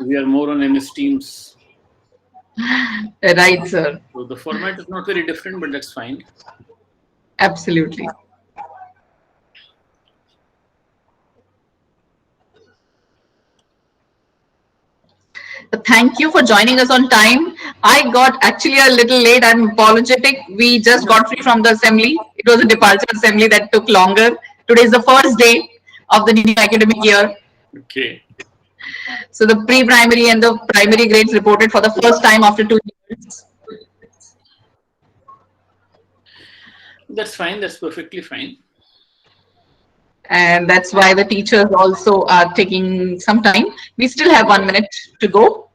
We are more on MS Teams. Right, sir. So the format is not very different, but that's fine. Absolutely. Thank you for joining us on time. I got actually a little late. I'm apologetic. We just got free from the assembly. It was a departure assembly that took longer. Today is the first day of the new academic year. Okay. So the pre-primary and the primary grades reported for the first time after 2 years. That's fine. That's perfectly fine. And that's why the teachers also are taking some time. We still have 1 minute to go.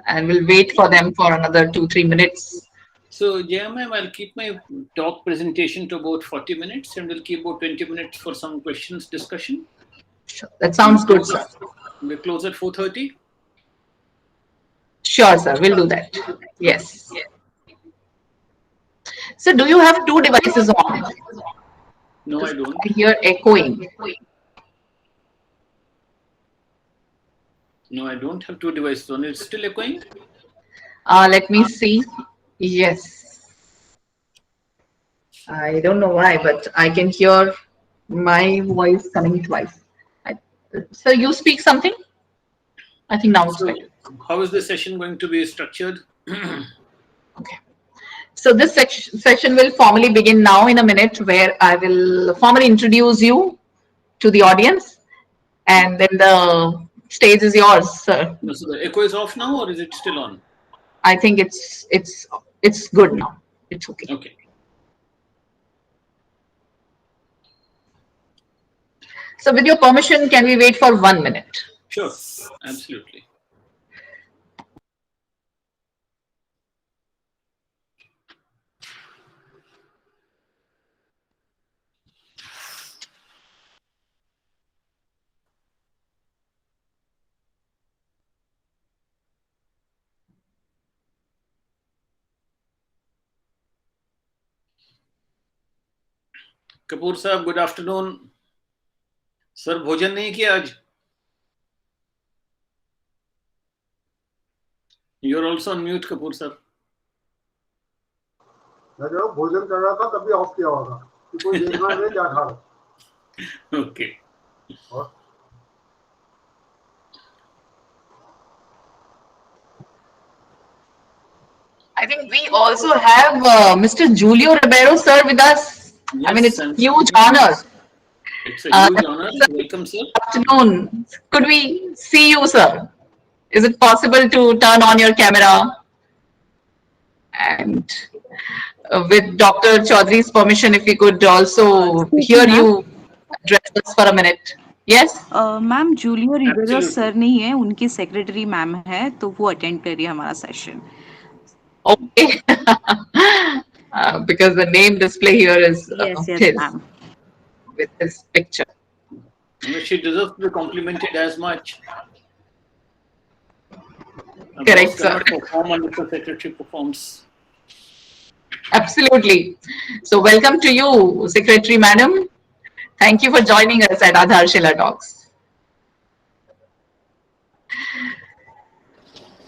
And we'll wait for them for another 2-3 minutes. So, yeah, ma'am, I'll keep my talk presentation to about 40 minutes and we'll keep about 20 minutes for some questions discussion. Sure. That sounds good, sir. We'll close at 4:30. Sure, sir. We'll do that. Yes. So, do you have 2 devices on? No, I don't. I hear echoing. No, I don't have 2 devices on. It's still echoing? Let me see. Yes. I don't know why, but I can hear my voice coming twice. So you speak something? I think now it's better. How is the session going to be structured? Okay. So this session will formally begin now in a minute, where I will formally introduce you to the audience, and then the stage is yours, sir. So the echo is off now, or is it still on? I think it's good now. It's okay. Okay. So with your permission, can we wait for 1 minute? Sure, absolutely. Kapoor साहब, good afternoon. Sir, भोजन नहीं किया आज? You are also on mute, Kapoor sir. मैं जो भोजन कर रहा था तभी ऑफ किया होगा कि कोई देखना नहीं क्या खा रहा. Okay. I think we also have Mr. Julio Ribeiro, sir, with us. Yes, I mean, it's a huge honor. It's a huge honor. Welcome, sir. Good afternoon. Could we see you, sir? Is it possible to turn on your camera? And with Dr. Chaudhry's permission, if we could also hear you address us for a minute. Yes? Ma'am Julio Ribeiro sir नहीं है, उनकी secretary ma'am है, तो वो attend कर रही है हमारा session. Okay. Because the name display here is yes, his, ma'am. with his picture. She deserves to be complimented as much. Correct, sir. Perform unless the secretary performs. Absolutely. So welcome to you, Secretary Madam. Thank you for joining us at Aadharshila Talks.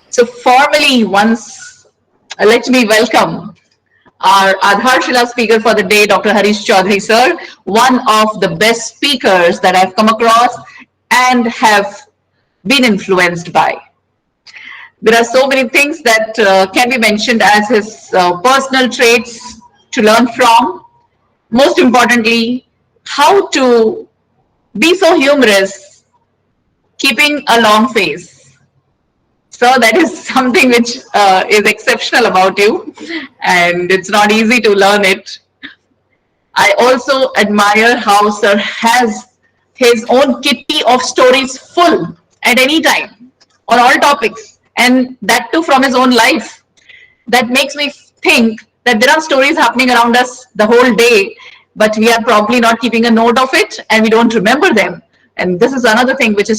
So formally, let me welcome our Aadharshila speaker for the day, Dr. Harish Chaudhry, sir, one of the best speakers that I've come across and have been influenced by. There are so many things that can be mentioned as his personal traits to learn from. Most importantly, how to be so humorous, keeping a long face. So that is something which is exceptional about you, and it's not easy to learn it. I also admire how sir has his own kitty of stories full at any time on all topics, and that too from his own life. That makes me think that there are stories happening around us the whole day, but we are probably not keeping a note of it and we don't remember them. And this is another thing which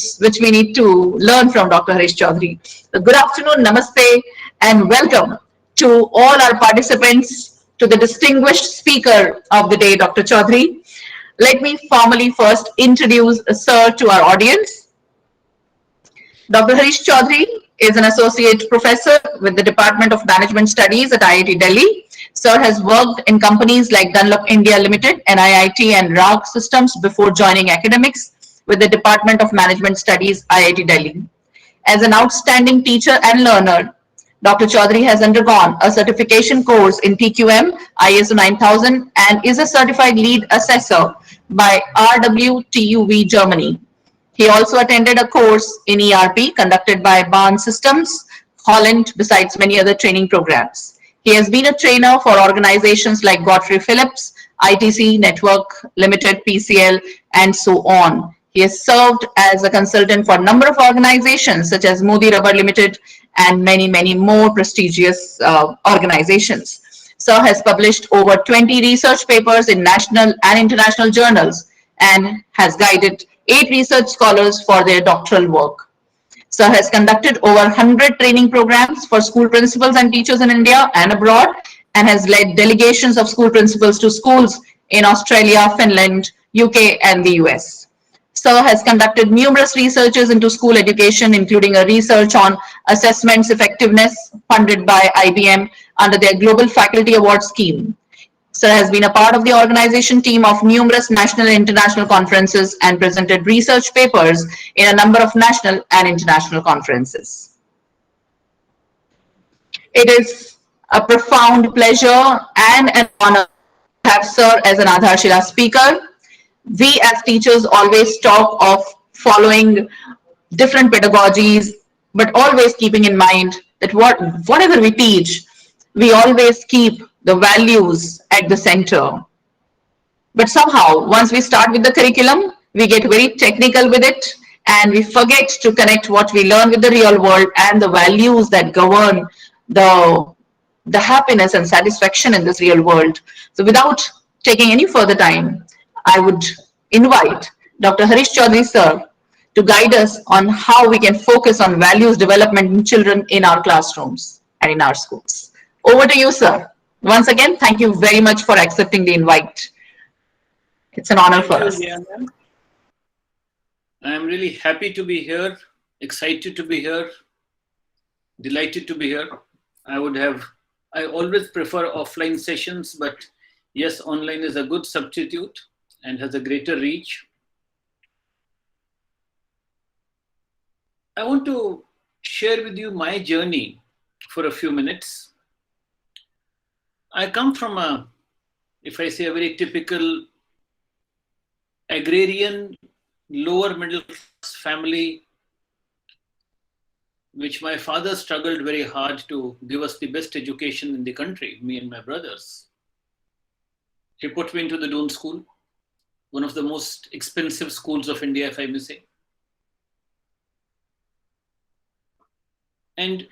we need to learn from Dr. Harish Chaudhry. So good afternoon, namaste, and welcome to all our participants, to the distinguished speaker of the day, Dr. Chaudhry. Let me formally first introduce sir to our audience. Dr. Harish Chaudhry is an associate professor with the Department of Management Studies at IIT Delhi. Sir has worked in companies like Dunlop India Limited, NIIT and RAG Systems before joining academics with the Department of Management Studies, IIT Delhi. As an outstanding teacher and learner, Dr. Chaudhry has undergone a certification course in TQM, ISO 9000, and is a certified lead assessor by RWTUV Germany. He also attended a course in ERP conducted by Barn Systems, Holland, besides many other training programs. He has been a trainer for organizations like Godfrey Phillips, ITC Network Limited, PCL, and so on. He has served as a consultant for a number of organizations such as Modi Rubber Limited and many, many more prestigious organizations. Sir has published over 20 research papers in national and international journals and has guided 8 research scholars for their doctoral work. Sir has conducted over 100 training programs for school principals and teachers in India and abroad, and has led delegations of school principals to schools in Australia, Finland, UK, and the US. Sir has conducted numerous researches into school education, including a research on assessments effectiveness funded by IBM under their Global Faculty Award scheme. Sir has been a part of the organization team of numerous national and international conferences and presented research papers in a number of national and international conferences. It is a profound pleasure and an honor to have Sir as an Aadharshila speaker. We as teachers always talk of following different pedagogies, but always keeping in mind that whatever we teach, we always keep the values at the center. But somehow, once we start with the curriculum, we get very technical with it and we forget to connect what we learn with the real world and the values that govern the happiness and satisfaction in this real world. So without taking any further time, I would invite Dr. Harish Chaudhry sir to guide us on how we can focus on values development in children in our classrooms and in our schools. Over to you, sir. Once again, thank you very much for accepting the invite. It's an honor for us. I'm really happy to be here, excited to be here, delighted to be here. I always prefer offline sessions, but yes, online is a good substitute and has a greater reach. I want to share with you my journey for a few minutes. I come from if I say a very typical agrarian, lower middle class family, which my father struggled very hard to give us the best education in the country, me and my brothers. He put me into the Doon School, one of the most expensive schools of India, if I may say. And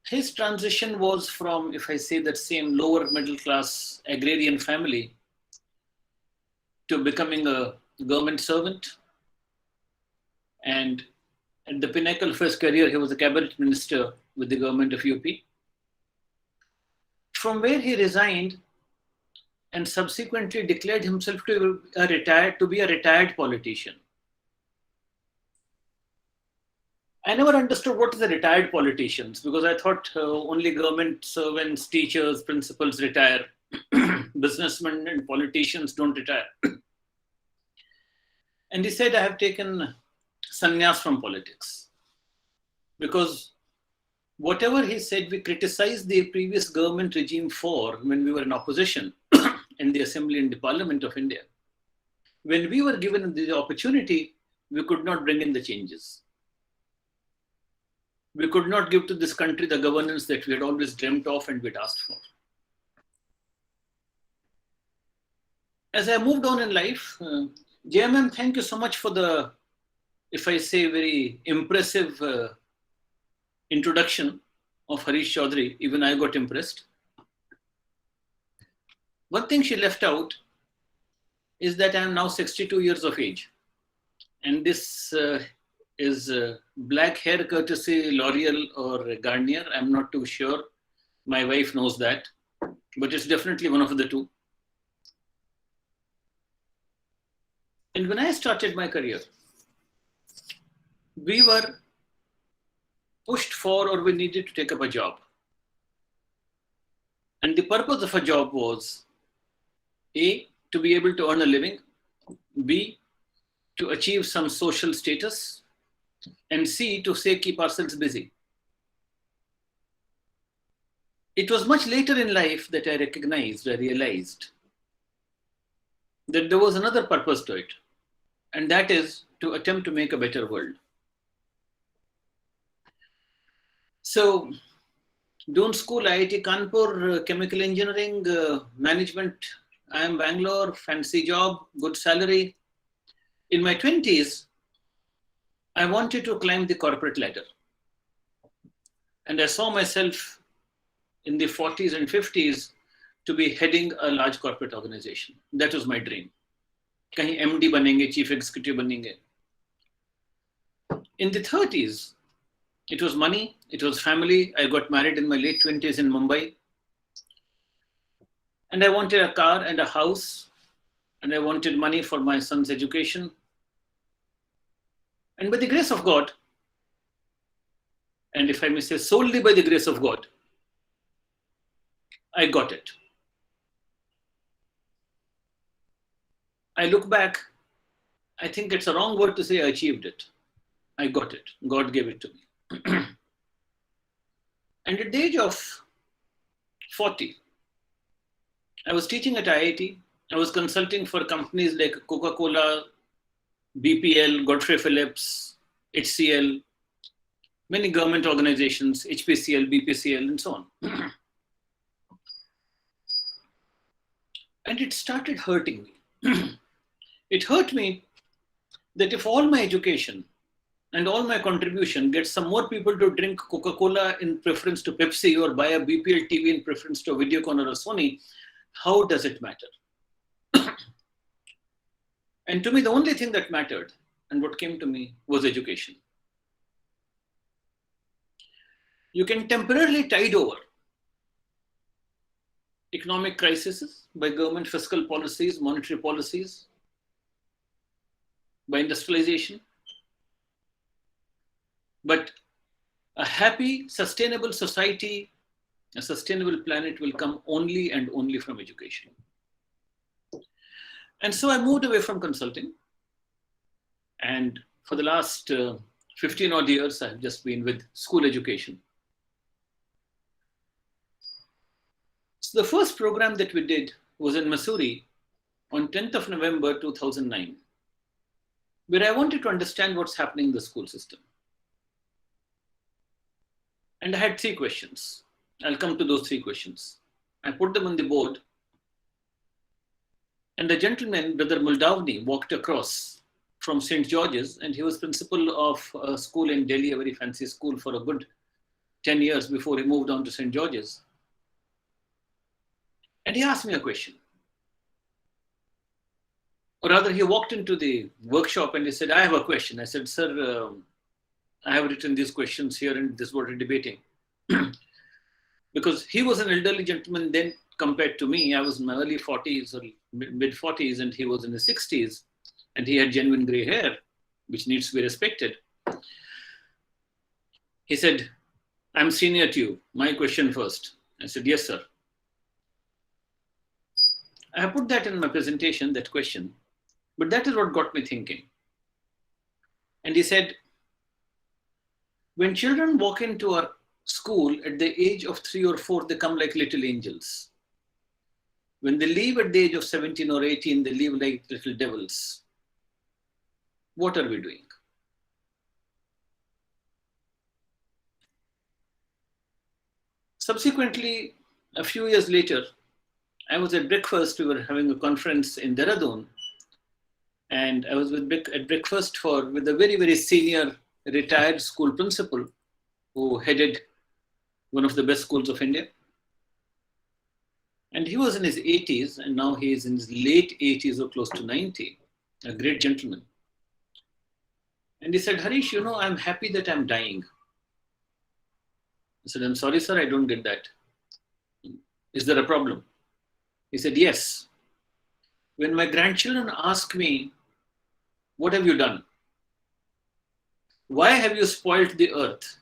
his transition was from, if I say that same lower middle class agrarian family to becoming a government servant. And at the pinnacle of his career, he was a cabinet minister with the government of UP. From where he resigned and subsequently declared himself to be a retired politician. I never understood what is the retired politicians, because I thought only government servants, teachers, principals retire. Businessmen and politicians don't retire. And he said, I have taken sannyas from politics. Because whatever he said, we criticized the previous government regime for when we were in opposition in the Assembly and the Parliament of India. When we were given the opportunity, we could not bring in the changes. We could not give to this country the governance that we had always dreamt of and we'd asked for. As I moved on in life, JMM, thank you so much for the, if I say, very impressive introduction of Harish Chaudhry. Even I got impressed. One thing she left out is that I am now 62 years of age. And this is black hair courtesy L'Oreal or Garnier. I'm not too sure. My wife knows that, but it's definitely one of the two. And when I started my career, we were pushed for or we needed to take up a job. And the purpose of a job was A, to be able to earn a living, B, to achieve some social status, and C, to say keep ourselves busy. It was much later in life that I realized that there was another purpose to it, and that is to attempt to make a better world. So, doing school, IIT Kanpur, chemical engineering, management, I am Bangalore, fancy job, good salary. In my 20s, I wanted to climb the corporate ladder. And I saw myself in the 40s and 50s to be heading a large corporate organization. That was my dream. Kahin MD banenge, chief executive banenge. In the 30s, it was money, it was family. I got married in my late 20s in Mumbai. And I wanted a car and a house, and I wanted money for my son's education. And by the grace of God, and if I may say solely by the grace of God, I got it. I look back, I think it's a wrong word to say I achieved it. I got it. God gave it to me. And at the age of 40, I was teaching at IIT. I was consulting for companies like Coca-Cola, BPL, Godfrey Phillips, HCL, many government organizations, HPCL, BPCL, and so on. And it started hurting me. It hurt me that if all my education and all my contribution gets some more people to drink Coca-Cola in preference to Pepsi or buy a BPL TV in preference to a Videocon or a Sony, how does it matter? And to me, the only thing that mattered and what came to me was education. You can temporarily tide over economic crises by government fiscal policies, monetary policies, by industrialization. But a happy, sustainable society, a sustainable planet will come only and only from education. And so I moved away from consulting. And for the last 15 odd years, I've just been with school education. So the first program that we did was in Missouri on 10th of November, 2009, where I wanted to understand what's happening in the school system. And I had 3 questions. I'll come to those 3 questions. I put them on the board. And the gentleman, Brother Muldavni, walked across from St. George's, and he was principal of a school in Delhi, a very fancy school, for a good 10 years before he moved on to St. George's. And he asked me a question. Or rather, he walked into the workshop and he said, I have a question. I said, sir, I have written these questions here and this is what we're debating. Because he was an elderly gentleman then compared to me. I was in my early 40s or mid 40s and he was in his 60s and he had genuine gray hair, which needs to be respected. He said, I'm senior to you. My question first. I said, yes, sir. I have put that in my presentation, that question, but that is what got me thinking. And he said, when children walk into our school at the age of 3 or 4, they come like little angels. When they leave at the age of 17 or 18, they leave like little devils. What are we doing? Subsequently, a few years later, I was at breakfast. We were having a conference in Dehradun, and I was at breakfast with a very, very senior retired school principal who headed one of the best schools of India. And he was in his 80s, and now he is in his late 80s or close to 90, a great gentleman. And he said, Harish, you know, I'm happy that I'm dying. I said, I'm sorry, sir, I don't get that. Is there a problem? He said, yes. When my grandchildren ask me, what have you done? Why have you spoiled the earth?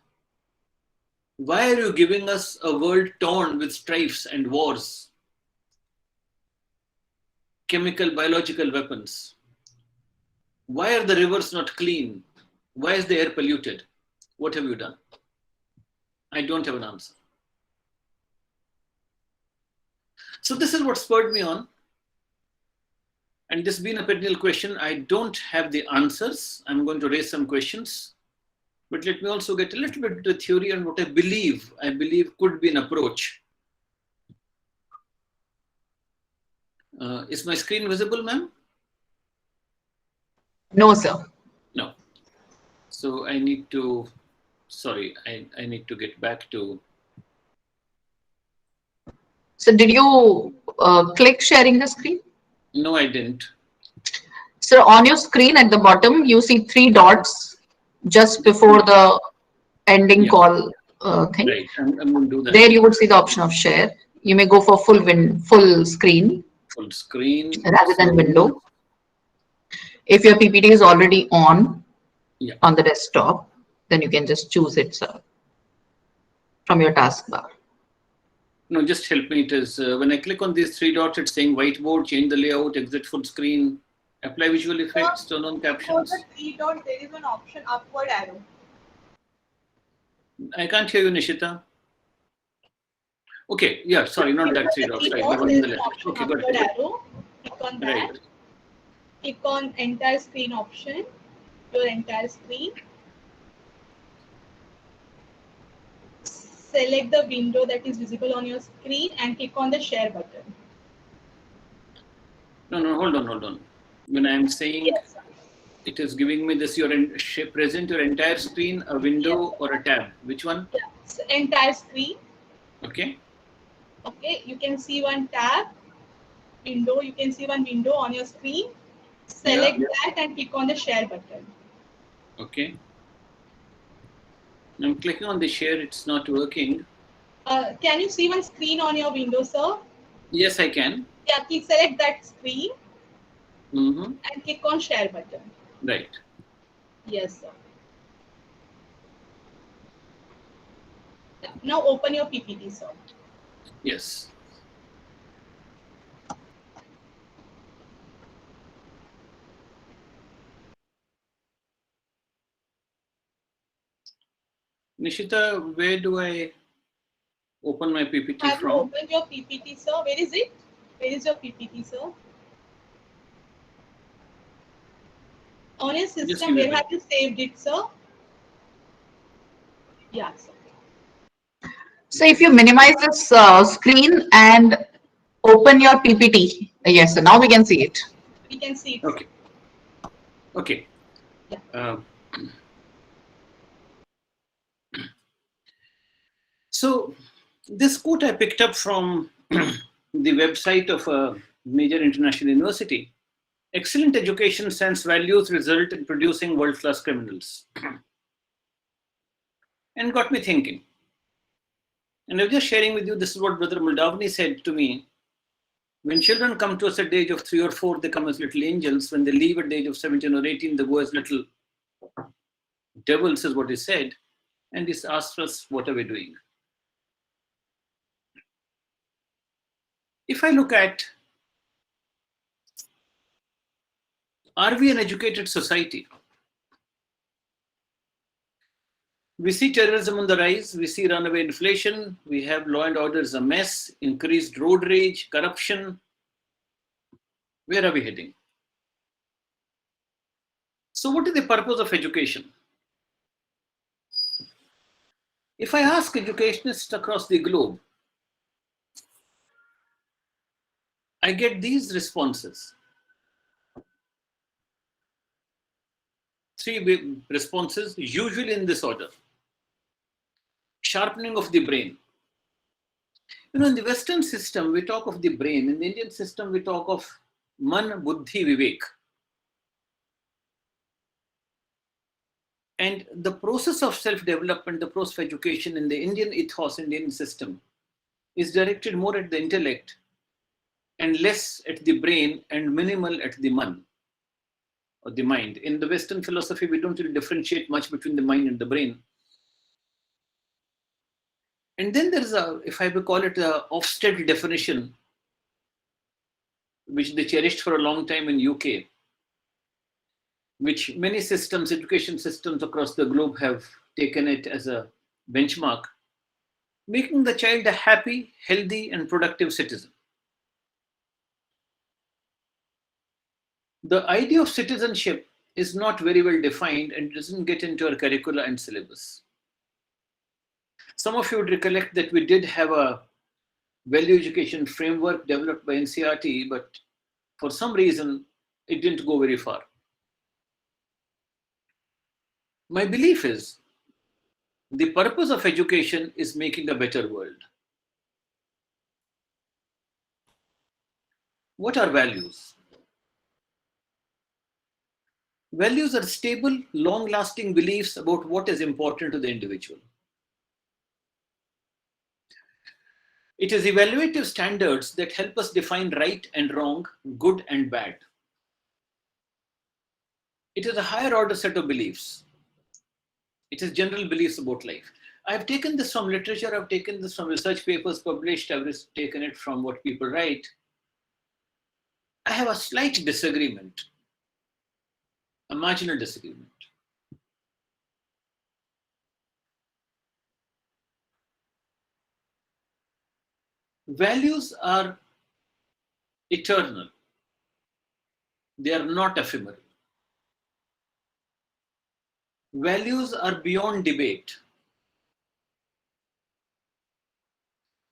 Why are you giving us a world torn with strifes and wars, chemical, biological weapons? Why are the rivers not clean? Why is the air polluted? What have you done? I don't have an answer. So this is what spurred me on. And this being a perennial question, I don't have the answers. I'm going to raise some questions. But let me also get a little bit into the theory and what I believe could be an approach. Is my screen visible, ma'am? No, sir. No. So I need to, sorry, I need to get back to. So did you click sharing the screen? No, I didn't. So on your screen at the bottom, you see 3 dots just before the ending call thing. Right, I'm going to do that. There you would see the option of share. You may go for full screen. Full screen. Rather than window. If your PPT is already on the desktop, then you can just choose it, sir, from your taskbar. No, just help me. It is when I click on these 3 dots, it's saying whiteboard, change the layout, exit full screen, apply visual effects, turn on captions. For the 3 dots, there is an option upward arrow. I can't hear you, Nishita. Okay, yeah, sorry, not that 3 dots. Right, the one on the left. Okay, good. Arrow. Click on that. Right. Click on entire screen option. Your entire screen. Select the window that is visible on your screen and click on the share button. No, hold on. When I'm saying it is giving me this, present your entire screen, a window or a tab. Which one? Yeah. So entire screen. Okay. Okay, you can see one tab, window. You can see one window on your screen. Select that and click on the share button. Okay. I'm clicking on the share. It's not working. Can you see one screen on your window, sir? Yes, I can. Yeah, please select that screen Mm-hmm. and click on share button. Right. Yes, sir. Yeah. Now open your PPT, sir. Yes. Nishita, where do I open my PPT Have from? you opened your PPT, sir? Where is it? Where is your PPT, sir? On your system, where have you saved it, sir? Yeah, sir. So if you minimize this screen and open your PPT, yes, so now we can see it. We can see it. Okay. Okay. Yeah. So this quote I picked up from the website of a major international university. Excellent education sense values result in producing world-class criminals. And got me thinking. And I was just sharing with you, this is what Brother Muldavani said to me. When children come to us at the age of 3 or 4, they come as little angels. When they leave at the age of 17 or 18, they go as little devils, is what he said. And he asked us, what are we doing? If I look at, are we an educated society? We see terrorism on the rise, we see runaway inflation, we have law and order is a mess, increased road rage, corruption. Where are we heading? So what is the purpose of education? If I ask educationists across the globe, I get these responses. 3 responses, usually in this order. Sharpening of the brain. You know, in the Western system, we talk of the brain. In the Indian system, we talk of man, buddhi, vivek. And the process of self-development, the process of education in the Indian ethos, Indian system, is directed more at the intellect and less at the brain and minimal at the man or the mind. In the Western philosophy, we don't really differentiate much between the mind and the brain. And then there is a, if I will call it a Ofsted definition, which they cherished for a long time in UK, which many systems, education systems across the globe have taken it as a benchmark, making the child a happy, healthy, and productive citizen. The idea of citizenship is not very well defined and doesn't get into our curricula and syllabus. Some of you would recollect that we did have a value education framework developed by NCERT, but for some reason, it didn't go very far. My belief is the purpose of education is making a better world. What are values? Values are stable, long-lasting beliefs about what is important to the individual. It is evaluative standards that help us define right and wrong, good and bad. It is a higher order set of beliefs. It is general beliefs about life. I've taken this from literature, I've taken this from research papers published, I've taken it from what people write. I have a slight disagreement, a marginal disagreement. Values are eternal. They are not ephemeral. Values are beyond debate.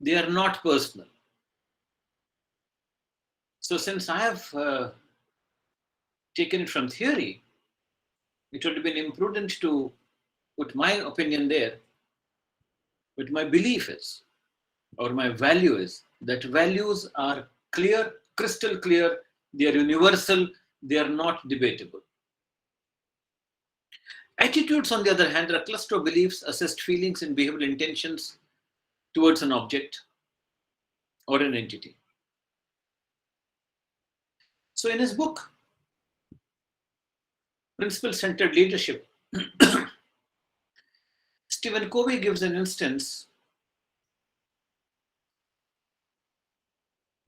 They are not personal. So since I have taken it from theory, it would have been imprudent to put my opinion there. But my belief is, or my value is, that values are clear, crystal clear, they are universal, they are not debatable. Attitudes, on the other hand, are a cluster of beliefs, assessed feelings, and behavioral intentions towards an object or an entity. So in his book, Principle-Centered Leadership, Stephen Covey gives an instance.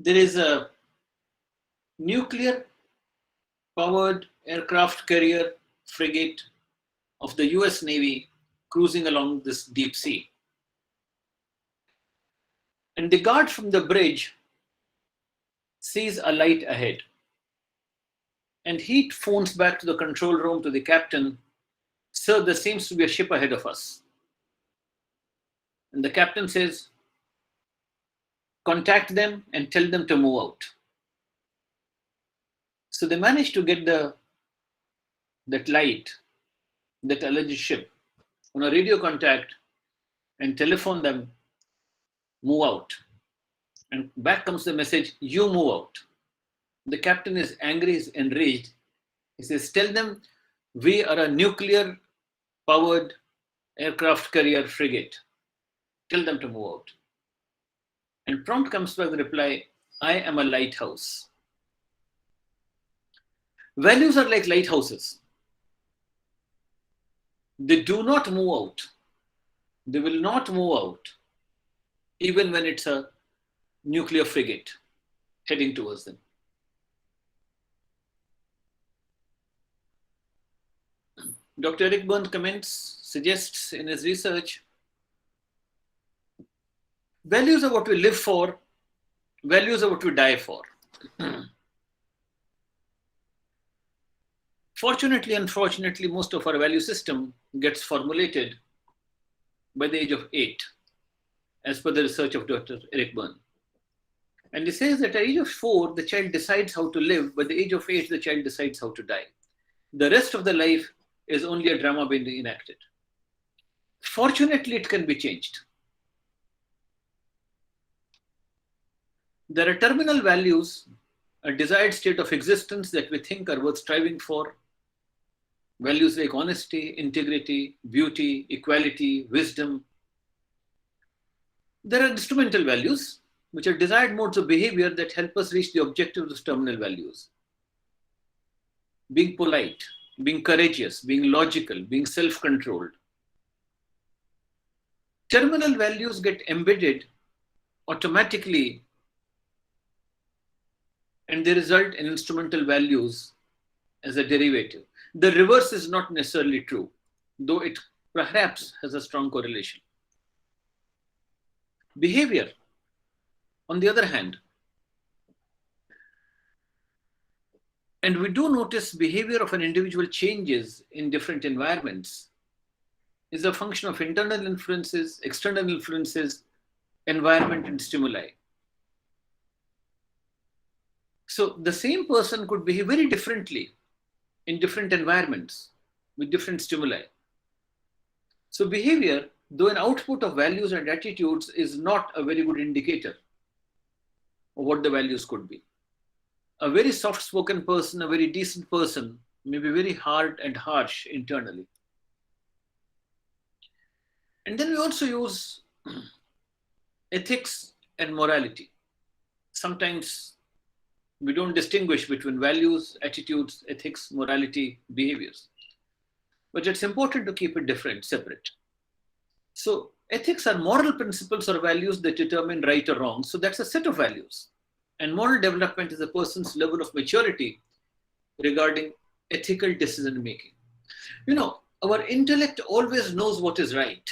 There is a nuclear-powered aircraft carrier frigate of the US Navy cruising along this deep sea. And the guard from the bridge sees a light ahead. And he phones back to the control room to the captain, "Sir, there seems to be a ship ahead of us." And the captain says, "Contact them and tell them to move out." So they managed to get that light, that alleged ship, on a radio contact and telephone them, "Move out." And back comes the message, "You move out." The captain is angry, is enraged. He says, "Tell them we are a nuclear-powered aircraft carrier frigate. Tell them to move out." And prompt comes back the reply, "I am a lighthouse." Values are like lighthouses. They do not move out. They will not move out, even when it's a nuclear frigate heading towards them. Dr. Eric Berne suggests in his research, values are what we live for, values are what we die for. Fortunately, unfortunately, most of our value system gets formulated by the age of 8, as per the research of Dr. Eric Berne. And he says that at the age of 4, the child decides how to live. By the age of 8, the child decides how to die. The rest of the life is only a drama being enacted. Fortunately, it can be changed. There are terminal values, a desired state of existence that we think are worth striving for. Values like honesty, integrity, beauty, equality, wisdom. There are instrumental values, which are desired modes of behavior that help us reach the objective of those terminal values. Being polite, being courageous, being logical, being self-controlled. terminal values get embedded automatically and they result in instrumental values as a derivative. The reverse is not necessarily true, though it perhaps has a strong correlation. Behavior, on the other hand, and we do notice behavior of an individual changes in different environments, is a function of internal influences, external influences, environment, and stimuli. So the same person could behave very differently in different environments with different stimuli. So behavior, though an output of values and attitudes, is not a very good indicator of what the values could be. A very soft-spoken person, a very decent person, may be very hard and harsh internally. And then we also use ethics and morality. Sometimes we don't distinguish between values, attitudes, ethics, morality, behaviors. But it's important to keep it different, separate. So ethics are moral principles or values that determine right or wrong. So that's a set of values. And moral development is a person's level of maturity regarding ethical decision making. You know, our intellect always knows what is right.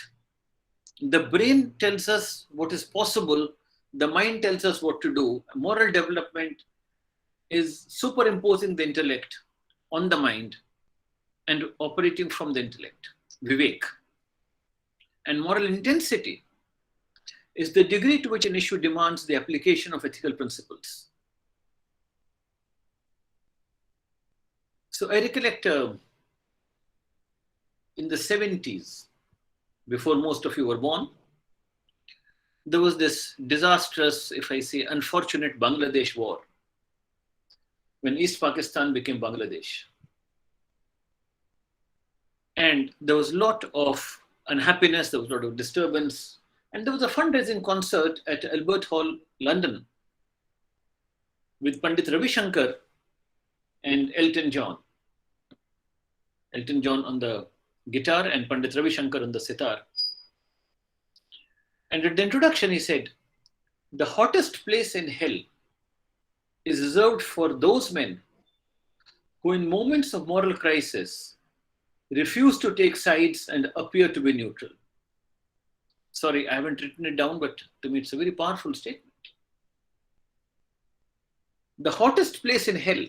The brain tells us what is possible. The mind tells us what to do. Moral development is superimposing the intellect on the mind and operating from the intellect, vivek. And moral intensity is the degree to which an issue demands the application of ethical principles. So I recollect in the 70s, before most of you were born, there was this disastrous, if I say unfortunate, Bangladesh war, when East Pakistan became Bangladesh. And there was a lot of unhappiness, there was a lot of disturbance, and there was a fundraising concert at Albert Hall, London, with Pandit Ravi Shankar and Elton John. Elton John on the guitar and Pandit Ravi Shankar on the sitar. And at the introduction he said, "The hottest place in hell is reserved for those men who in moments of moral crisis refuse to take sides and appear to be neutral." Sorry, I haven't written it down, but to me it's a very powerful statement. The hottest place in hell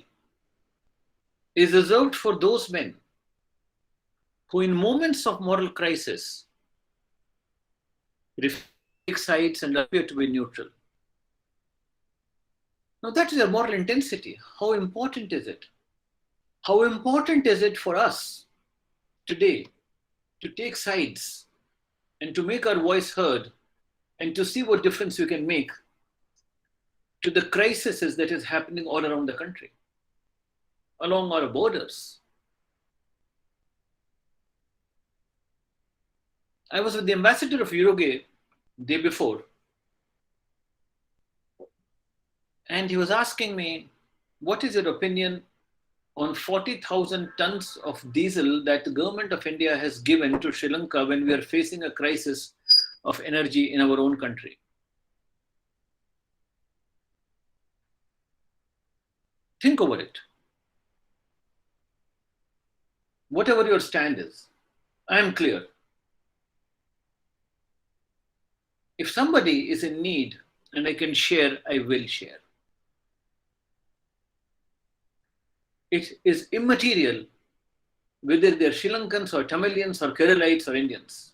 is reserved for those men who in moments of moral crisis refuse to take sides and appear to be neutral. Now that is a moral intensity. How important is it? How important is it for us today to take sides and to make our voice heard and to see what difference we can make to the crises that is happening all around the country, along our borders? I was with the ambassador of Uruguay the day before, and he was asking me, what is your opinion on 40,000 tons of diesel that the government of India has given to Sri Lanka when we are facing a crisis of energy in our own country? Think over it. Whatever your stand is, I am clear. If somebody is in need and I can share, I will share. It is immaterial whether they're Sri Lankans or Tamilians or Keralites or Indians.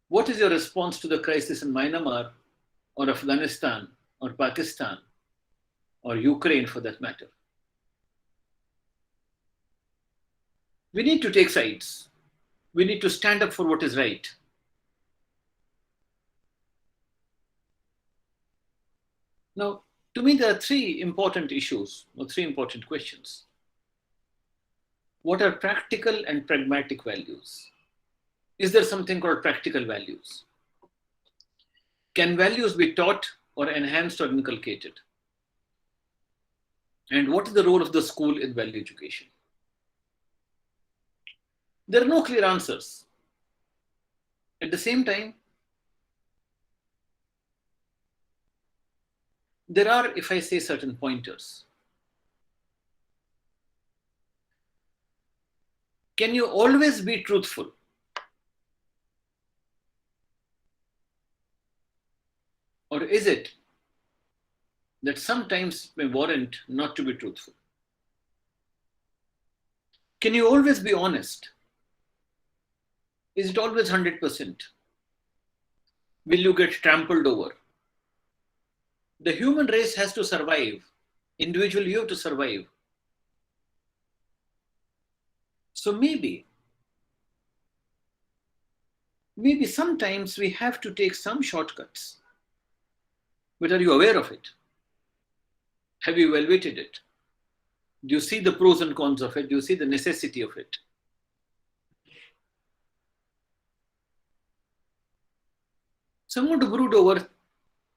What is your response to the crisis in Myanmar or Afghanistan or Pakistan or Ukraine for that matter? We need to take sides. We need to stand up for what is right. Now, to me, there are three important issues or three important questions. What are practical and pragmatic values? Is there something called practical values? Can values be taught or enhanced or inculcated? And what is the role of the school in value education? There are no clear answers. At the same time, there are, if I say, certain pointers. Can you always be truthful? Or is it that sometimes may warrant not to be truthful? Can you always be honest? Is it always 100%? Will you get trampled over? The human race has to survive. Individually, you have to survive. So maybe sometimes we have to take some shortcuts. But are you aware of it? Have you evaluated it? Do you see the pros and cons of it? Do you see the necessity of it? So I'm going to brood over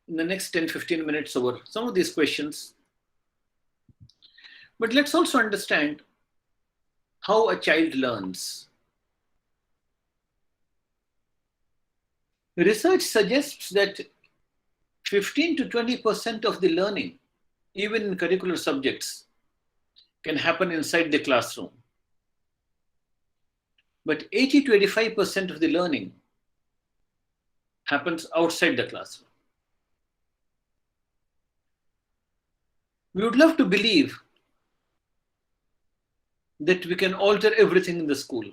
in the next 10-15 minutes over some of these questions. But let's also understand how a child learns. Research suggests that 15 to 20% of the learning, even in curricular subjects, can happen inside the classroom. But 80 to 85% of the learning happens outside the classroom. We would love to believe that we can alter everything in the school.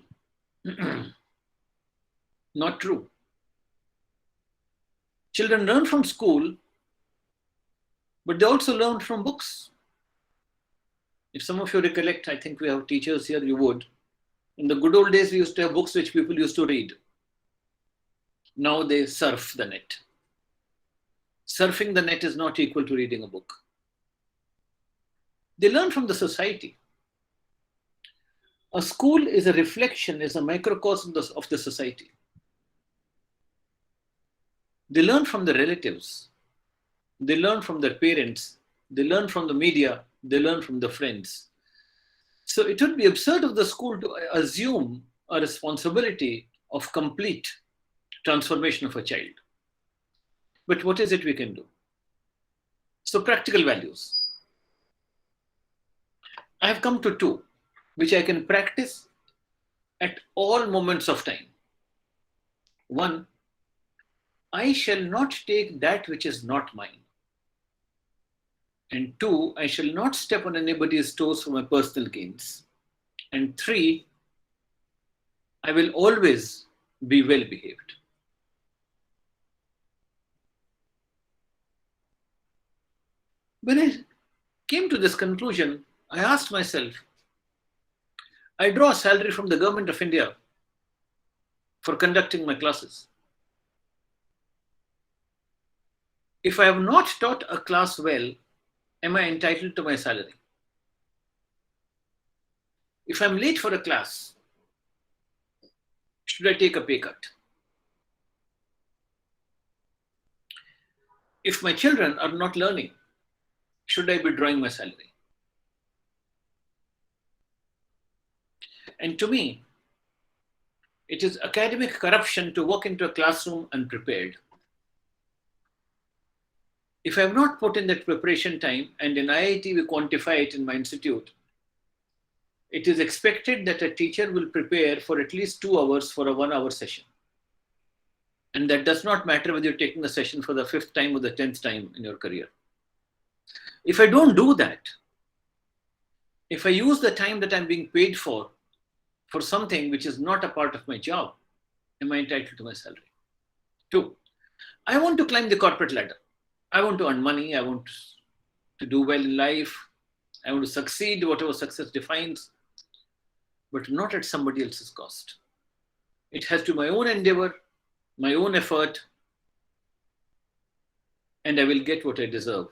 Not true. Children learn from school, but they also learn from books. If some of you recollect, I think we have teachers here, you would. In the good old days, we used to have books which people used to read. Now they surf the net. Surfing the net is not equal to reading a book. They learn from the society. A school is a reflection, is a microcosm of the society. They learn from the relatives. They learn from their parents. They learn from the media. They learn from the friends. So it would be absurd of the school to assume a responsibility of complete transformation of a child. But what is it we can do? So practical values. I have come to two, which I can practice at all moments of time. One, I shall not take that which is not mine. And two, I shall not step on anybody's toes for my personal gains. And three, I will always be well behaved. When I came to this conclusion, I asked myself, I draw a salary from the government of India for conducting my classes. If I have not taught a class well, am I entitled to my salary? If I'm late for a class, should I take a pay cut? If my children are not learning, should I be drawing my salary? And to me, it is academic corruption to walk into a classroom unprepared. If I have not put in that preparation time, and in IIT we quantify it in my institute, it is expected that a teacher will prepare for at least 2 hours for a 1-hour session. And that does not matter whether you're taking the session for the 5th time or the 10th time in your career. If I don't do that, if I use the time that I'm being paid for something which is not a part of my job, am I entitled to my salary? 2, I want to climb the corporate ladder. I want to earn money. I want to do well in life. I want to succeed, whatever success defines, but not at somebody else's cost. It has to be my own endeavor, my own effort, and I will get what I deserve.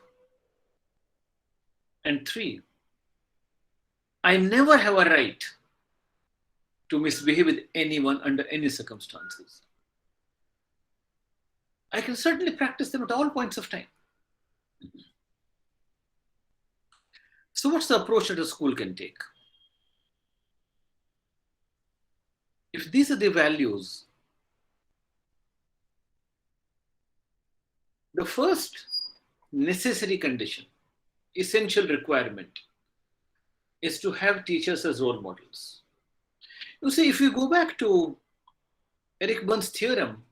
And 3, I never have a right to misbehave with anyone under any circumstances. I can certainly practice them at all points of time. So what's the approach that a school can take? If these are the values, the first necessary condition, essential requirement, is to have teachers as role models. You see, if you go back to Eric Bern's theorem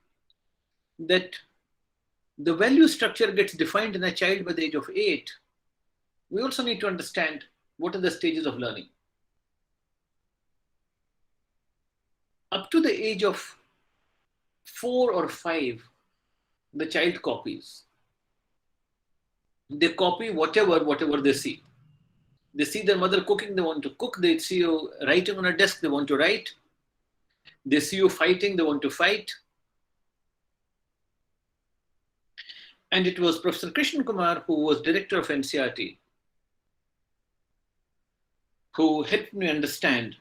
that the value structure gets defined in a child by the age of 8, we also need to understand what are the stages of learning. Up to the age of 4 or 5, the child copies. They copy whatever they see. They see their mother cooking, they want to cook. They see you writing on a desk, they want to write. They see you fighting, they want to fight. And it was Professor Krishnan Kumar, who was director of NCRT, who helped me understand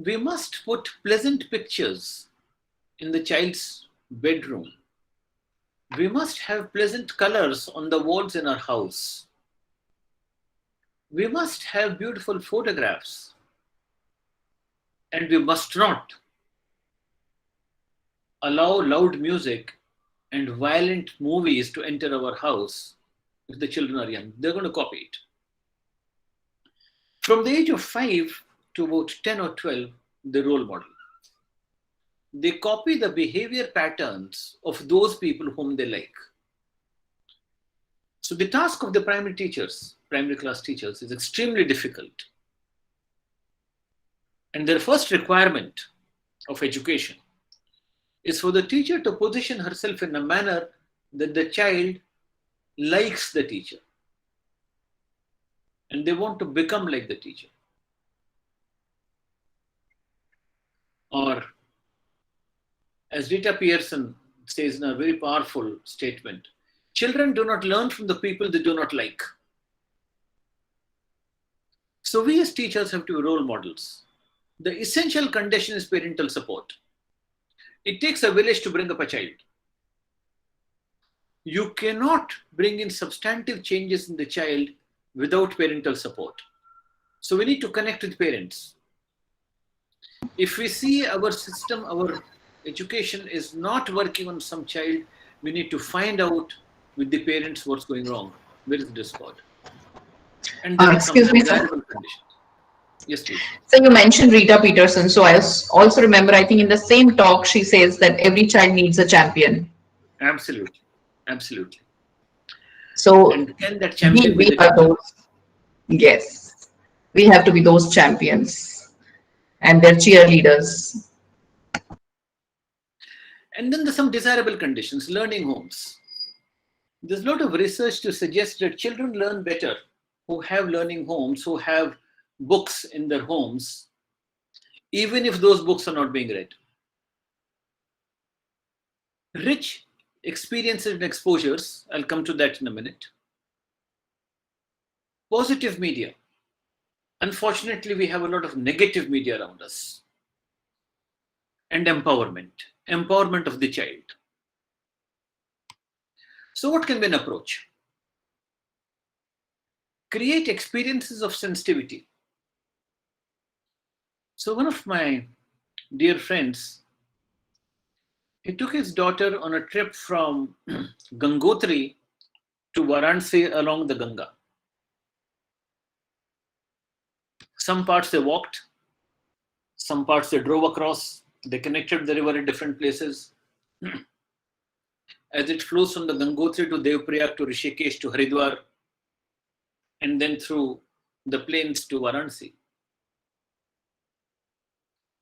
we must put pleasant pictures in the child's bedroom. We must have pleasant colors on the walls in our house. We must have beautiful photographs. And we must not allow loud music and violent movies to enter our house if the children are young. They're going to copy it. From the age of 5 to about 10 or 12, the role model. They copy the behavior patterns of those people whom they like. So the task of the primary teachers, primary class teachers, is extremely difficult. And their first requirement of education is for the teacher to position herself in a manner that the child likes the teacher. And they want to become like the teacher. Or, as Rita Pierson says in a very powerful statement, children do not learn from the people they do not like. So we as teachers have to be role models. The essential condition is parental support. It takes a village to bring up a child. You cannot bring in substantive changes in the child without parental support. So we need to connect with parents. If we see our system, our education is not working on some child, we need to find out with the parents what's going wrong. Where is the discord? And then Excuse me, sir. desirable conditions. Yes, please. So you mentioned Rita Peterson. So I also remember, I think in the same talk, she says that every child needs a champion. Absolutely. Absolutely. So And can that champion we be the are those. Yes, we have to be those champions and their cheerleaders. And then there's some desirable conditions, learning homes. There's a lot of research to suggest that children learn better who have learning homes, who have books in their homes, even if those books are not being read. Rich experiences and exposures, I'll come to that in a minute. Positive media. Unfortunately, we have a lot of negative media around us. And empowerment of the child. So what can be an approach? Create experiences of sensitivity. So one of my dear friends, he took his daughter on a trip from Gangotri to Varanasi along the Ganga. Some parts they walked, some parts they drove across, they connected the river at different places. As it flows from the Gangotri to Devprayag to Rishikesh to Haridwar, and then through the plains to Varanasi.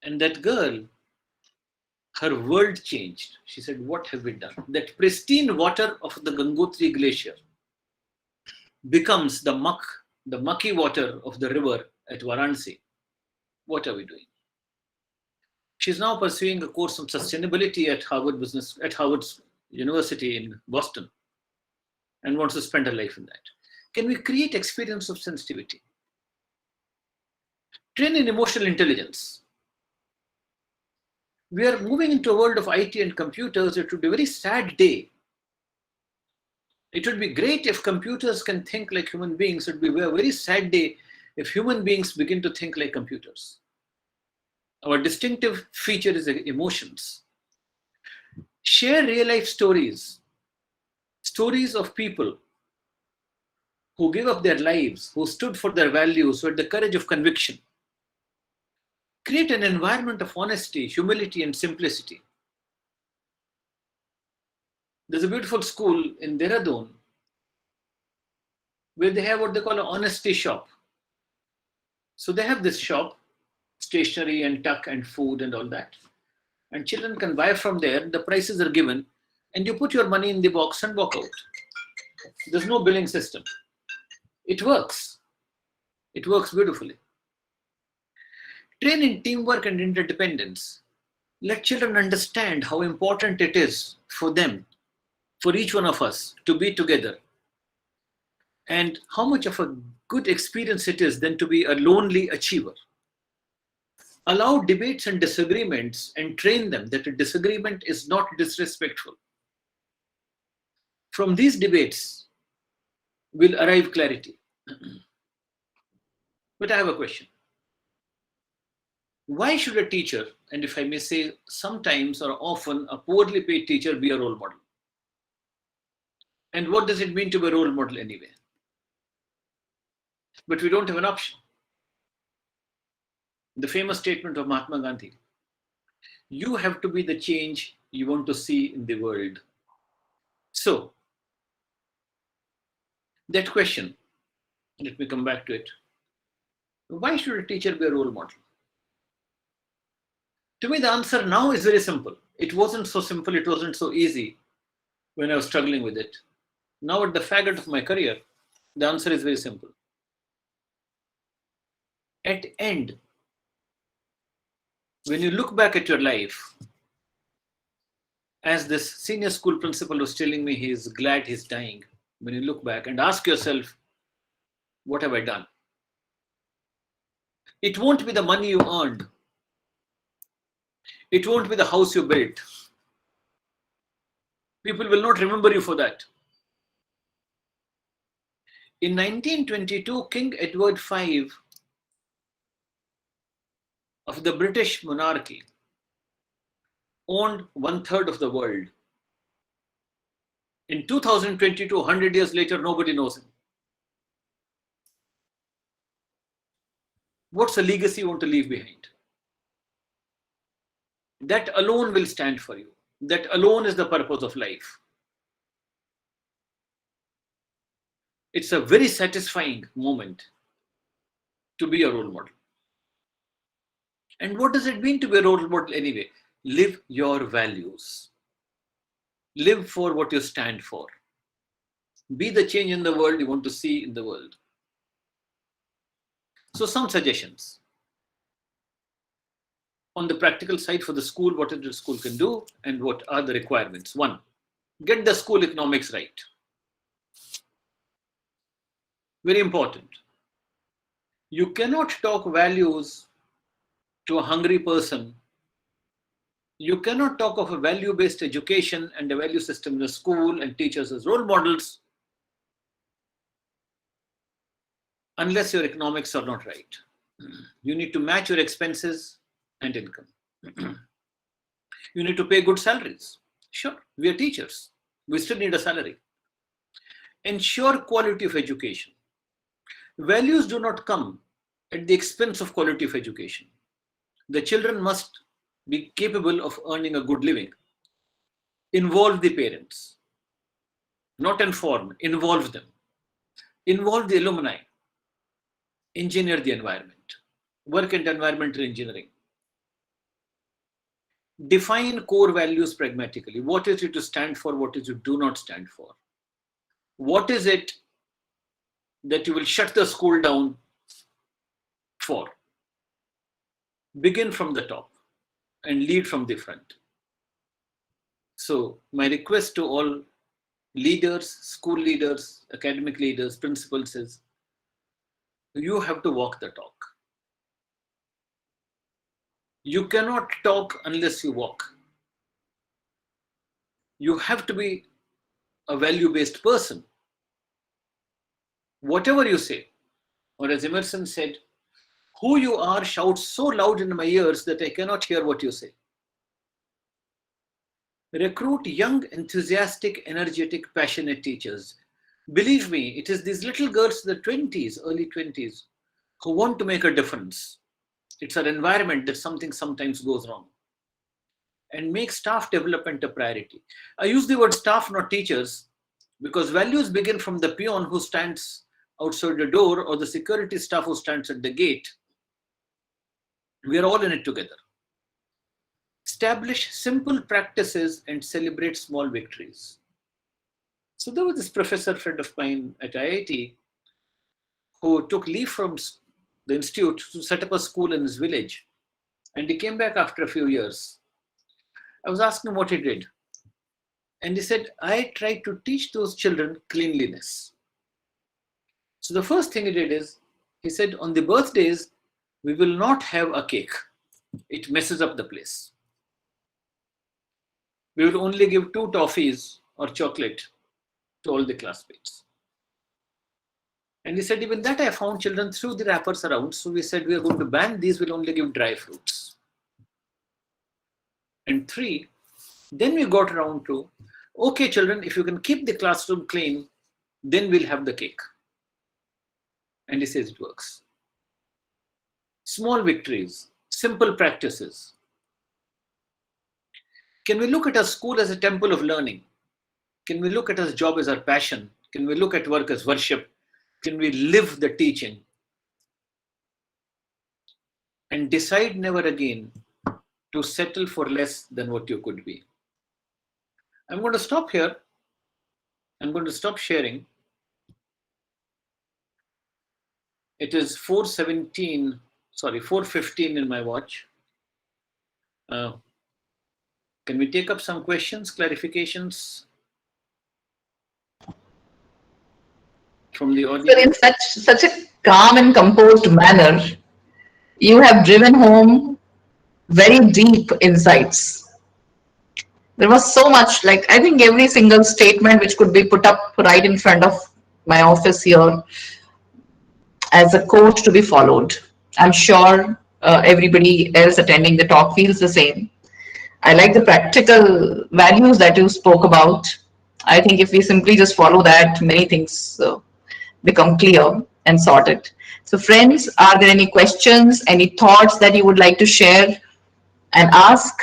And that girl, her world changed. She said, what have we done? That pristine water of the Gangotri glacier becomes the mucky water of the river at Varanasi. What are we doing? She's now pursuing a course on sustainability at Harvard University in Boston, and wants to spend her life in that. Can we create experience of sensitivity? Train in emotional intelligence. We are moving into a world of IT and computers. It would be a very sad day. It would be great if computers can think like human beings. It would be a very sad day if human beings begin to think like computers. Our distinctive feature is emotions. Share real life stories, stories of people who gave up their lives, who stood for their values, who had the courage of conviction. Create an environment of honesty, humility, and simplicity. There's a beautiful school in Dehradun where they have what they call an honesty shop. So they have this shop, stationery and tuck and food and all that. And children can buy from there, the prices are given, and you put your money in the box and walk out. There's no billing system. It works. It works beautifully. Train in teamwork and interdependence. Let children understand how important it is for them, for each one of us, to be together. And how much of a good experience it is then to be a lonely achiever. Allow debates and disagreements and train them that a disagreement is not disrespectful. From these debates will arrive clarity. But I have a question. Why should a teacher, and if I may say sometimes or often a poorly paid teacher, be a role model? And what does it mean to be a role model anyway? But we don't have an option. The famous statement of Mahatma Gandhi, you have to be the change you want to see in the world. So, that question, let me come back to it. Why should a teacher be a role model? To me, the answer now is very simple. It wasn't so simple, it wasn't so easy when I was struggling with it. Now at the faggot of my career, the answer is very simple. At end, when you look back at your life, as this senior school principal was telling me, he is glad he's dying. When you look back and ask yourself, what have I done? It won't be the money you earned. It won't be the house you built. People will not remember you for that. In 1922, King Edward V of the British monarchy owned 1/3 of the world. In 2022, 100 years later, nobody knows him. What's the legacy you want to leave behind? That alone will stand for you. That alone is the purpose of life. It's a very satisfying moment to be a role model. And what does it mean to be a role model anyway? Live your values. Live for what you stand for. Be the change in the world you want to see in the world. So some suggestions. On the practical side for the school, what the school can do and what are the requirements. 1, get the school economics right. Very important. You cannot talk values to a hungry person. You cannot talk of a value-based education and a value system in the school and teachers as role models unless your economics are not right. You need to match your expenses and income. You need to pay good salaries. Sure, we are teachers. We still need a salary. Ensure quality of education. Values do not come at the expense of quality of education. The children must be capable of earning a good living. Involve the parents. Not inform, involve them. Involve the alumni. Engineer the environment. Work in environmental engineering. Define core values pragmatically. What is it to stand for? What is it you do not stand for? What is it that you will shut the school down for? Begin from the top and lead from the front. So my request to all leaders, school leaders, academic leaders, principals is, you have to walk the talk. You cannot talk unless you walk. You have to be a value-based person. Whatever you say, or as Emerson said, Who you are shouts so loud in my ears that I cannot hear what you say. Recruit young, enthusiastic, energetic, passionate teachers. Believe me, it is these little girls in the 20s, early 20s, who want to make a difference. It's our environment that something sometimes goes wrong. And make staff development a priority. I use the word staff, not teachers, because values begin from the peon who stands outside the door or the security staff who stands at the gate. We are all in it together. Establish simple practices and celebrate small victories. So there was this professor friend of mine at IIT who took leave from the institute to set up a school in his village. And he came back after a few years. I was asking him what he did. And he said, I tried to teach those children cleanliness. So the first thing he did is, he said, on the birthdays, we will not have a cake. It messes up the place. We will only give 2 toffees or chocolate to all the classmates. And he said, even that I found children threw the wrappers around. So we said, we are going to ban these, we'll only give dry fruits. And 3, then we got around to, okay, children, if you can keep the classroom clean, then we'll have the cake. And he says it works. Small victories, simple practices. Can we look at our school as a temple of learning? Can we look at our job as our passion? Can we look at work as worship? Can we live the teaching? And decide never again to settle for less than what you could be. I'm going to stop here. I'm going to stop sharing. It is 4:15 in my watch. Can we take up some questions, clarifications from the audience? But in such a calm and composed manner, you have driven home very deep insights. There was so much, like, I think every single statement which could be put up right in front of my office here as a quote to be followed. I'm sure everybody else attending the talk feels the same. I like the practical values that you spoke about. I think if we simply just follow that, many things become clear and sorted. So friends, are there any questions, any thoughts that you would like to share and ask?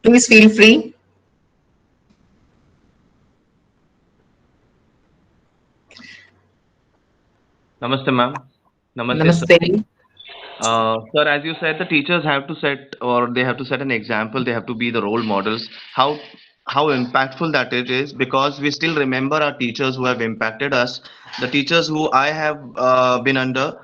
Please feel free. Namaste, ma'am. Namaste. Sir. Sir, as you said, the teachers have to set, or they have to set an example. They have to be the role models. How impactful that it is, because we still remember our teachers who have impacted us. The teachers who I have been under,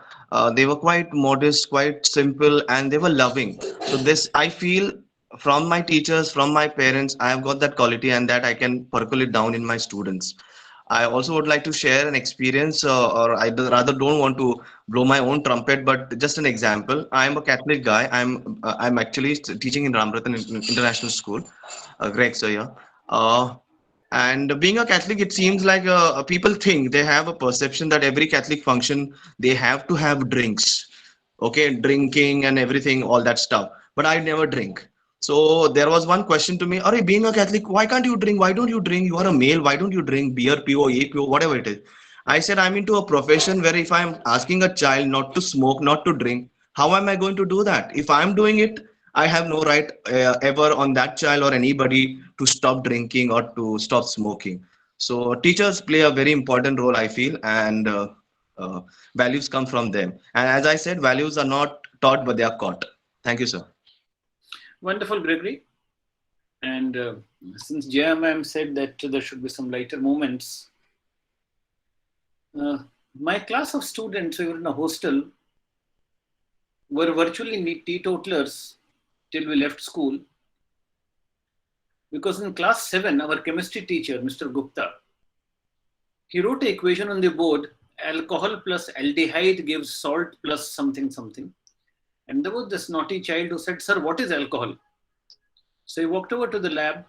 they were quite modest, quite simple, and they were loving. So this, I feel, from my teachers, from my parents, I have got that quality, and that I can percolate down in my students. I also would like to share an experience, or I rather don't want to blow my own trumpet, but just an example. I'm a Catholic guy. I'm actually teaching in Ramratan International School, Greg sir, yeah. And being a Catholic, it seems like people think, they have a perception that every Catholic function they have to have drinks, okay, drinking and everything, all that stuff. But I never drink. So there was one question to me, Are being a Catholic, why can't you drink? Why don't you drink? You are a male. Why don't you drink beer, PO, APO, whatever it is? I said, I'm into a profession where if I'm asking a child not to smoke, not to drink, how am I going to do that? If I'm doing it, I have no right ever on that child or anybody to stop drinking or to stop smoking. So teachers play a very important role, I feel, and values come from them. And as I said, values are not taught, but they are caught. Thank you, sir. Wonderful, Gregory. And since Jaya ma'am said that there should be some lighter moments, my class of students who were in a hostel were virtually teetotalers till we left school. Because in class 7, our chemistry teacher, Mr. Gupta, he wrote an equation on the board, alcohol plus aldehyde gives salt plus something something. And there was this naughty child who said, sir, what is alcohol? So he walked over to the lab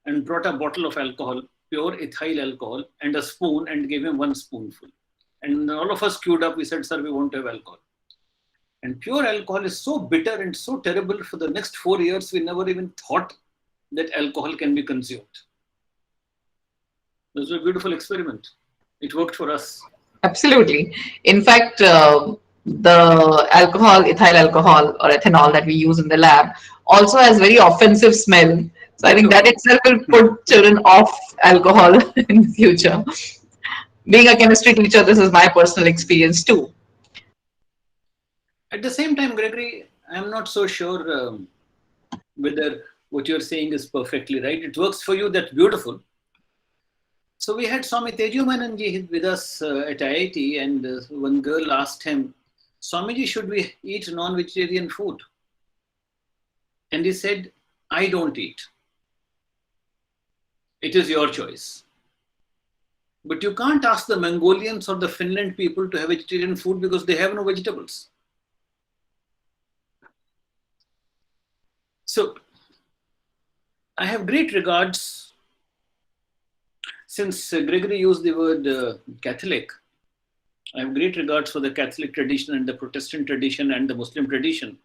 and brought a bottle of alcohol, pure ethyl alcohol, and a spoon, and gave him 1 spoonful. And all of us queued up. We said, sir, we won't have alcohol. And pure alcohol is so bitter and so terrible. For the next 4 years, we never even thought that alcohol can be consumed. It was a beautiful experiment. It worked for us. Absolutely. In fact, the alcohol, ethyl alcohol or ethanol that we use in the lab also has very offensive smell. So I think that itself will put children off alcohol in the future. Being a chemistry teacher, this is my personal experience too. At the same time, Gregory, I'm not so sure whether what you're saying is perfectly right. It works for you, that's beautiful. So we had Swami Tejumananji with us at IIT, and one girl asked him, Swamiji, should we eat non-vegetarian food? And he said, I don't eat. It is your choice. But you can't ask the Mongolians or the Finland people to have vegetarian food because they have no vegetables. So I have great regards, since Gregory used the word Catholic, I have great regards for the Catholic tradition and the Protestant tradition and the Muslim tradition.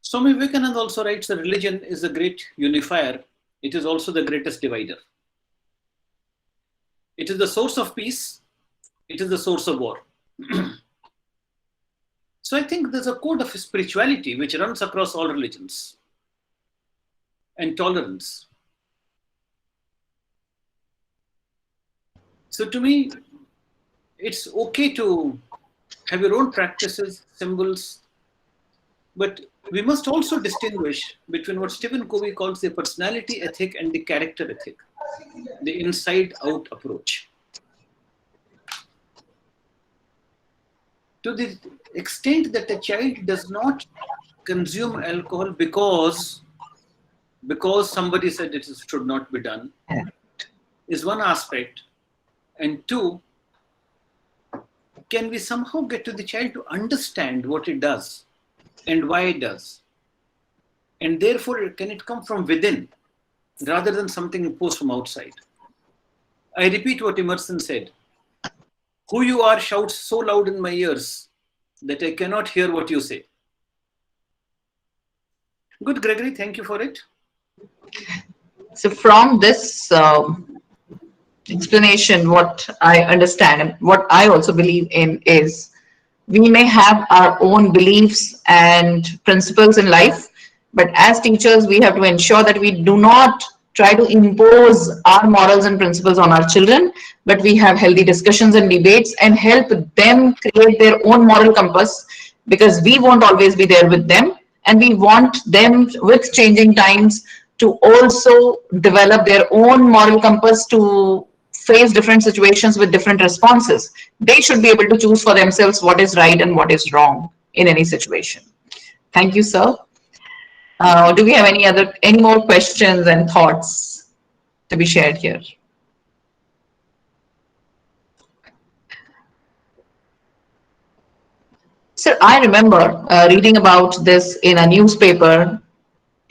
Swami Vivekananda also writes that religion is a great unifier. It is also the greatest divider. It is the source of peace. It is the source of war. So I think there's a code of spirituality which runs across all religions, and tolerance. So to me, it's okay to have your own practices, symbols, but we must also distinguish between what Stephen Covey calls the personality ethic and the character ethic, the inside-out approach. To the extent that a child does not consume alcohol because somebody said it should not be done, is one aspect. And two, can we somehow get to the child to understand what it does and why it does? And therefore, can it come from within rather than something imposed from outside? I repeat what Emerson said. Who you are shouts so loud in my ears that I cannot hear what you say. Good, Gregory, thank you for it. So from this explanation, what I understand and what I also believe in is we may have our own beliefs and principles in life, but as teachers, we have to ensure that we do not try to impose our morals and principles on our children, but we have healthy discussions and debates and help them create their own moral compass, because we won't always be there with them, and we want them with changing times to also develop their own moral compass to face different situations with different responses. They should be able to choose for themselves what is right and what is wrong in any situation. Thank you, sir. Do we have any more questions and thoughts to be shared here? Sir, I remember reading about this in a newspaper,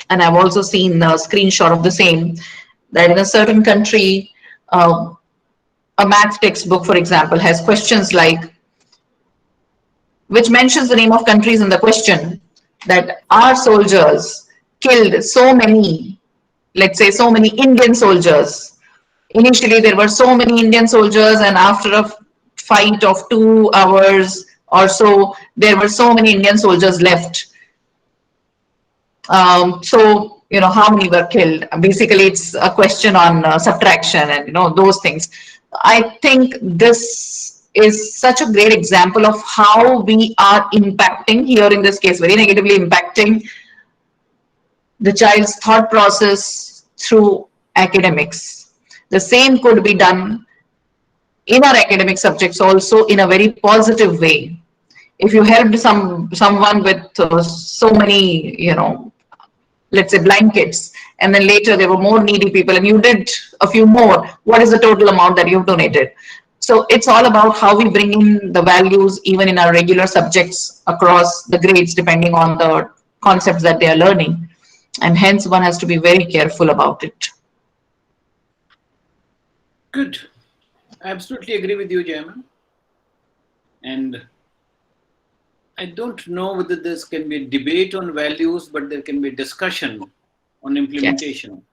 and I've also seen a screenshot of the same, that in a certain country, a math textbook, for example, has questions like, which mentions the name of countries in the question, that our soldiers killed so many, let's say so many Indian soldiers. Initially, there were so many Indian soldiers, and after a fight of 2 hours or so, there were so many Indian soldiers left. So, you know, how many were killed? Basically, it's a question on subtraction and, you know, those things. I think this is such a great example of how we are impacting, here in this case, very negatively impacting the child's thought process through academics. The same could be done in our academic subjects also in a very positive way. If you helped someone with so many, you know, let's say blankets, and then later there were more needy people and you did a few more, what is the total amount that you've donated? So it's all about how we bring in the values even in our regular subjects across the grades, depending on the concepts that they are learning. And hence one has to be very careful about it. Good. I absolutely agree with you, Jayman. And I don't know whether this can be a debate on values, but there can be discussion on implementation.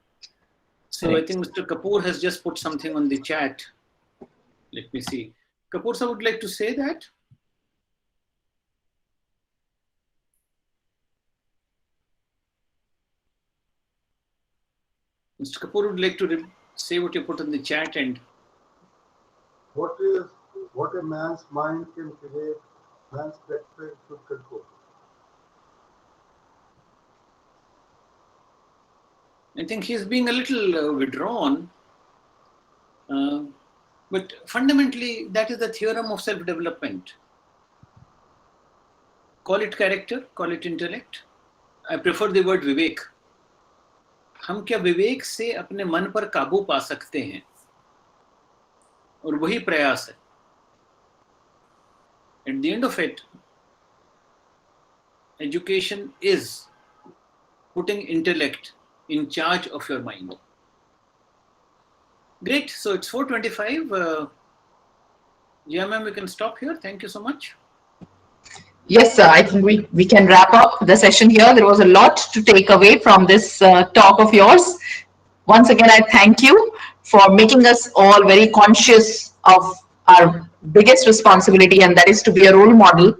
So I think Mr. Kapoor has just put something on the chat. Let me see. Kapoor sir would like to say that. Mr. Kapoor would like to say what you put in the chat. And what a man's mind can create, man's character should control. I think he's being a little withdrawn. But fundamentally, that is the theorem of self-development. Call it character, call it intellect. I prefer the word विवेक. हम क्या विवेक से अपने मन पर काबू पा सकते हैं, और वही प्रयास है. At the end of it, education is putting intellect in charge of your mind. Great. So it's 4:25. Yeah, ma'am, we can stop here. Thank you so much. Yes, sir. I think we can wrap up the session here. There was a lot to take away from this talk of yours. Once again, I thank you for making us all very conscious of our biggest responsibility, and that is to be a role model.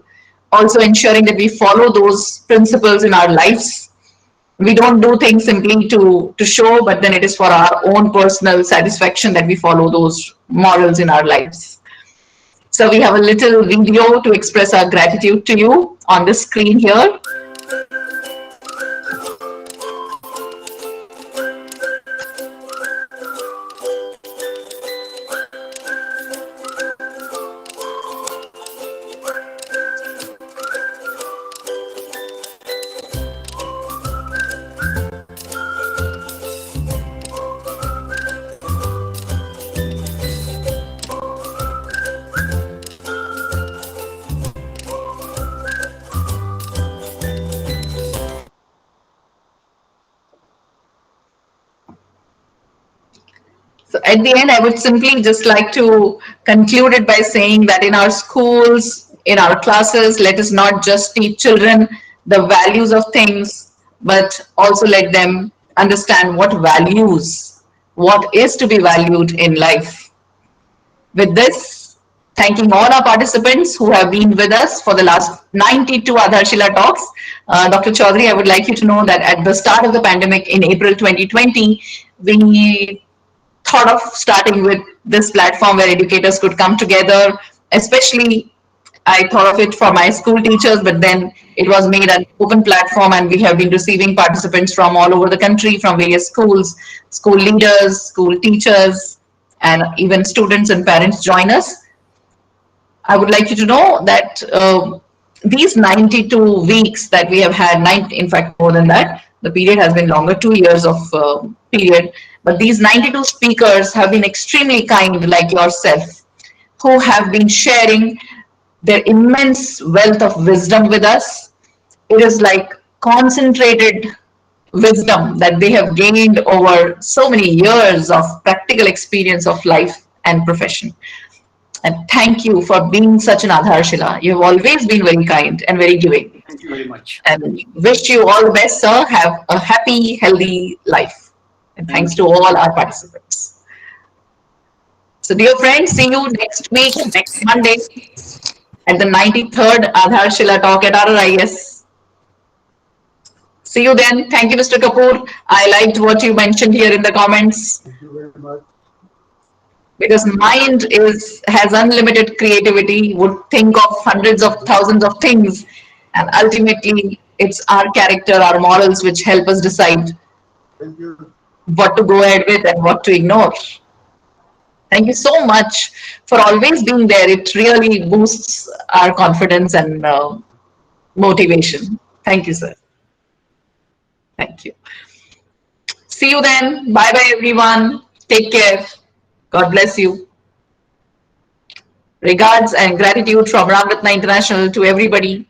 Also ensuring that we follow those principles in our lives. We don't do things simply to show, but then it is for our own personal satisfaction that we follow those morals in our lives. So we have a little video to express our gratitude to you on the screen here. So at the end, I would simply just like to conclude it by saying that in our schools, in our classes, let us not just teach children the values of things, but also let them understand what values, what is to be valued in life. With this, thanking all our participants who have been with us for the last 92 Aadharshila talks. Dr. Chaudhry, I would like you to know that at the start of the pandemic in April 2020, we thought of starting with this platform where educators could come together. Especially, I thought of it for my school teachers, but then it was made an open platform, and we have been receiving participants from all over the country, from various schools, school leaders, school teachers, and even students and parents join us. I would like you to know that these 92 weeks that we have had, in fact more than that, the period has been longer, 2 years of period, but these 92 speakers have been extremely kind, like yourself, who have been sharing their immense wealth of wisdom with us. It is like concentrated wisdom that they have gained over so many years of practical experience of life and profession. And thank you for being such an Aadharshila. You have always been very kind and very giving. Thank you very much. And wish you all the best, sir. Have a happy, healthy life. And thanks to all our participants. So dear friends, see you next week, next Monday, at the 93rd Aadharshila talk at RRIS. See you then. Thank you, Mr. Kapoor. I liked what you mentioned here in the comments. Thank you very much. Because mind has unlimited creativity, would think of hundreds of thousands of things, and ultimately it's our character, our morals, which help us decide Thank you. what to go ahead with and what to ignore. Thank you so much for always being there. It really boosts our confidence and motivation. Thank you, sir. Thank you. See you then. Bye bye, everyone. Take care. God bless you. Regards and gratitude from Ram Ratna International to everybody.